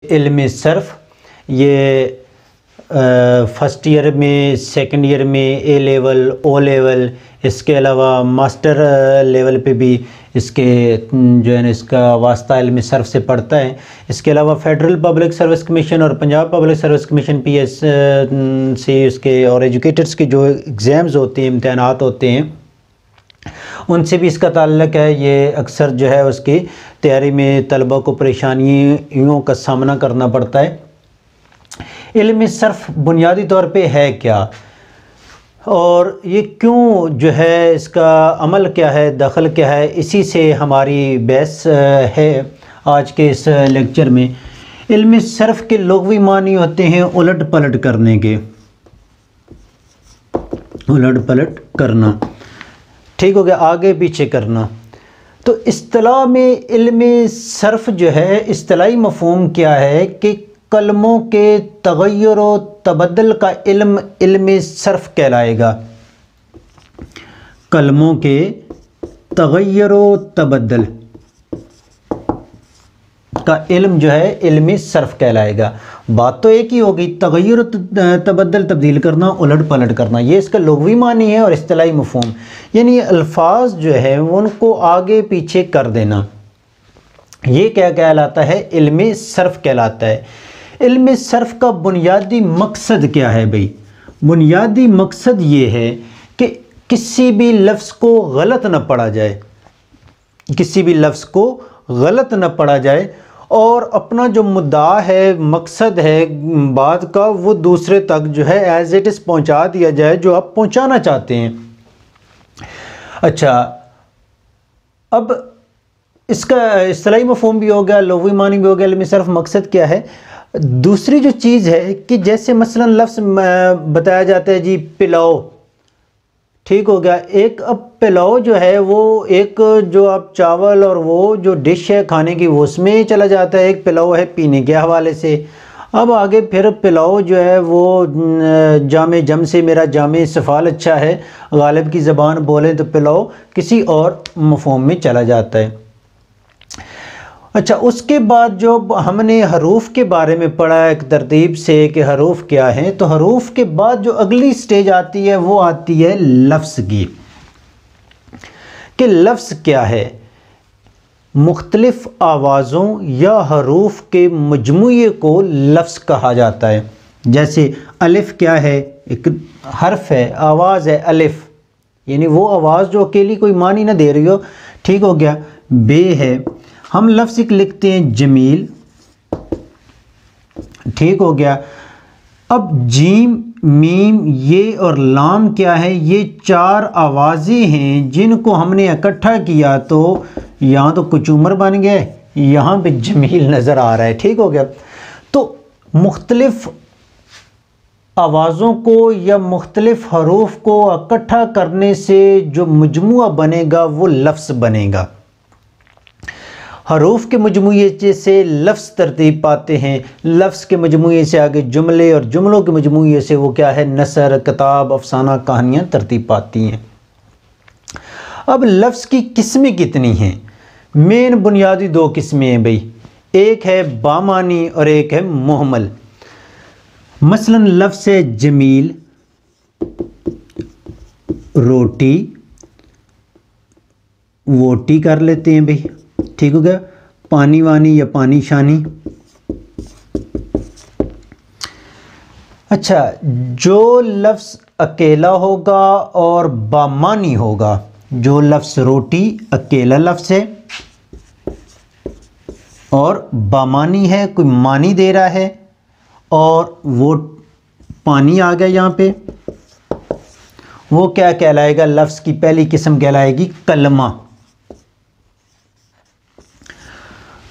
इल्म सर्फ़ ये first year में, सेकंड ईयर में ए लेवल, ओ लेवल, इसके अलावा मास्टर लेवल पे भी इसके जो है ना इसका वास्ता इल्म सर्फ़ से पढ़ता है। इसके अलावा फेडरल पब्लिक सर्विस कमीशन और Punjab public service commission PS से उसके और एजुकेटर्स के जो एग्ज़ाम्स होते हैं, इम्तहानात होते हैं, उनसे भी इसका ताल्लुक़ है। ये अक्सर जो है उसकी तैयारी में तलबा को परेशानियों का सामना करना पड़ता है। इल्म सर्फ़ बुनियादी तौर पे है क्या और ये क्यों जो है इसका अमल क्या है, दखल क्या है, इसी से हमारी बहस है आज के इस लेक्चर में। इल्म सर्फ़ के लुग़वी मानी होते हैं उलट पलट करने के, उलट पलट करना, ठीक हो गया, आगे पीछे करना। तो इस्तिलाह में इल्म सर्फ़ जो है इस्तिलाही मफ़हूम क्या है कि कलमों के तग़य्युर व तबद्दुल का इल्म इल्म सर्फ़ कहलाएगा। कलमों के तग़य्युर व तबद्दुल का इल्म जो है इल्म सर्फ़ कहलाएगा। बात तो एक ही होगी, तग़य्युर तबद्दुल, तब्दील करना, उलट पलट करना, ये इसका लुग़वी मानी है और इस्तिलाही मफ़हूम, यानी अल्फाज जो है उनको आगे पीछे कर देना, ये क्या कहलाता है, इल्म सर्फ़ कहलाता है। इल्म सर्फ़ का बुनियादी मकसद क्या है भाई? बुनियादी मकसद ये है कि किसी भी लफ्ज़ को गलत न पढ़ा जाए, किसी भी लफ्ज़ को गलत न पढ़ा जाए और अपना जो मुद्दा है, मकसद है बात का, वो दूसरे तक जो है एज इट इज़ पहुंचा दिया जाए जो आप पहुंचाना चाहते हैं। अच्छा, अब इसका इस्तिलाही मफ़हूम भी हो गया, लुग़वी मानी भी हो गया, इल्म सर्फ़ मकसद क्या है। दूसरी जो चीज़ है कि जैसे मसलन लफ्ज़ बताया जाता है जी पिलाओ, ठीक हो गया, एक अब पिलाओ जो है वो एक जो आप चावल और वो जो डिश है खाने की वो उसमें चला जाता है, एक पिलाओ है पीने के हवाले से। अब आगे फिर पिलाओ जो है वो जामे जम से मेरा जामे सफ़ाल अच्छा है, गालिब की ज़बान बोले तो पिलाओ किसी और मफ़हूम में चला जाता है। अच्छा, उसके बाद जो हमने हरूफ के बारे में पढ़ा एक तरतीब से कि हरूफ क्या हैं, तो हरूफ के बाद जो अगली स्टेज आती है वो आती है लफ्ज़ की, कि लफ्ज़ क्या है। मुख्तलिफ़ आवाज़ों या हरूफ के मजमूए को लफ्ज़ कहा जाता है। जैसे अलिफ़ क्या है, एक हर्फ है, आवाज़ है अलिफ़, यानी वो आवाज़ जो अकेली कोई मानी ना दे रही हो, ठीक हो गया। बे है, हम लफ्ज़ लिखते हैं जमील, ठीक हो गया। अब जीम, मीम, ये और लाम क्या है, ये चार आवाज़ें हैं जिनको हमने इकट्ठा किया तो यहाँ तो कुचूमर बन गया, यहाँ पे जमील नज़र आ रहा है, ठीक हो गया। तो मुख्तलिफ़ आवाज़ों को या मुख्तलिफ़ हरूफ को इकट्ठा करने से जो मजमुआ बनेगा वो लफ्ज़ बनेगा। हरूफ के मजमूए से लफ्ज़ तरतीब पाते हैं, लफ्ज़ के मजमूए से आगे जुमले और जुमलों के मजमूए से वो क्या है, नसर, किताब, अफसाना, कहानियाँ तरतीब पाती हैं। अब लफ्ज़ की किस्में कितनी हैं? मेन बुनियादी दो किस्में हैं भाई, एक है बामानी और एक है मुहमल। मसलन लफ्ज़ है जमील, रोटी, वोटी कर लेते हैं भाई, ठीक हो गया, पानी वानी या पानी शानी। अच्छा, जो लफ्ज़ अकेला होगा और बामानी होगा, जो लफ्ज़ रोटी अकेला लफ्ज़ है और बामानी है, कोई मानी दे रहा है, और वो पानी आ गया यहाँ पे, वो क्या कहलाएगा, लफ्ज़ की पहली किस्म कहलाएगी कलमा।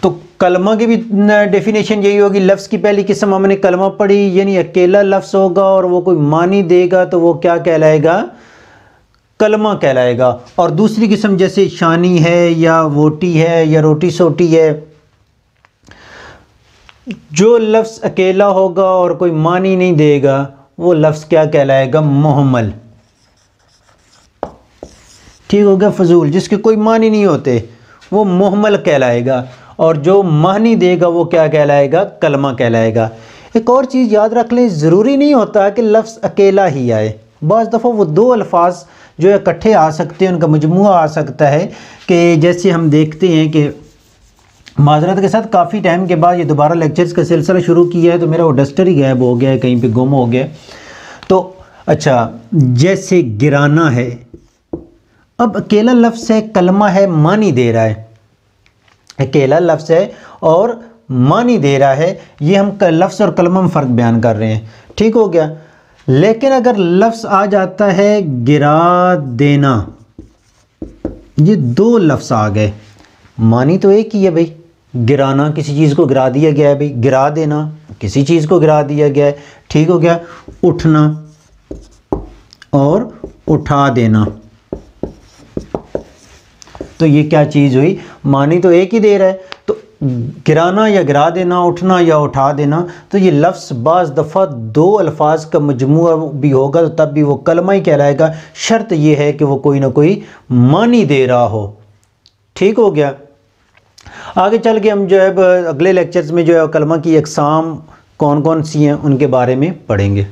तो कलमा की भी डेफिनेशन यही होगी, लफ्ज़ की पहली किस्म हमने कलमा पढ़ी, यानी अकेला लफ्ज़ होगा और वो कोई मानी देगा तो वो क्या कहलाएगा, कलमा कहलाएगा। और दूसरी किस्म जैसे शानी है या वोटी है या रोटी सोटी है, जो लफ्ज़ अकेला होगा और कोई मानी नहीं देगा वो लफ्ज़ क्या कहलाएगा, मुहम्मल, ठीक हो गया। फजूल, जिसके कोई मानी नहीं होते वो मुहम्मल कहलाएगा। और जो मानी देगा वो क्या कहलाएगा, कलमा कहलाएगा। एक और चीज़ याद रख लें, ज़रूरी नहीं होता कि लफ्ज़ अकेला ही आए, बाज़ दफ़ा वो दो अल्फाज जो है इकट्ठे आ सकते हैं, उनका मजमुआ आ सकता है। कि जैसे हम देखते हैं कि माजरत के साथ काफ़ी टाइम के बाद ये दोबारा लेक्चर्स का सिलसिला शुरू किया है, तो मेरा वो डस्टर ही गायब हो गया है, कहीं पे गुम हो गया। तो अच्छा, जैसे गिराना है, अब अकेला लफ्ज़ है, कलमा है, मानी दे रहा है, अकेला लफ्ज़ है और मानी दे रहा है, ये हम लफ्ज़ और कलमा में फ़र्क बयान कर रहे हैं, ठीक हो गया। लेकिन अगर लफ्ज़ आ जाता है गिरा देना, ये दो लफ्ज़ आ गए, मानी तो एक ही है भाई, गिराना किसी चीज़ को गिरा दिया गया है भाई, गिरा देना किसी चीज़ को गिरा दिया गया है, ठीक हो गया। उठना और उठा देना, तो ये क्या चीज़ हुई, मानी तो एक ही दे रहा है। तो गिराना या गिरा देना, उठना या उठा देना, तो ये लफ्ज़ बाज़ दफ़ा दो अल्फाज का मजमुआ भी होगा तो तब भी वो कलमा ही कहलाएगा। शर्त ये है कि वो कोई ना कोई मानी दे रहा हो, ठीक हो गया। आगे चल के हम जो है अगले लेक्चर्स में जो है कलमा की अक़साम कौन कौन सी हैं उनके बारे में पढ़ेंगे।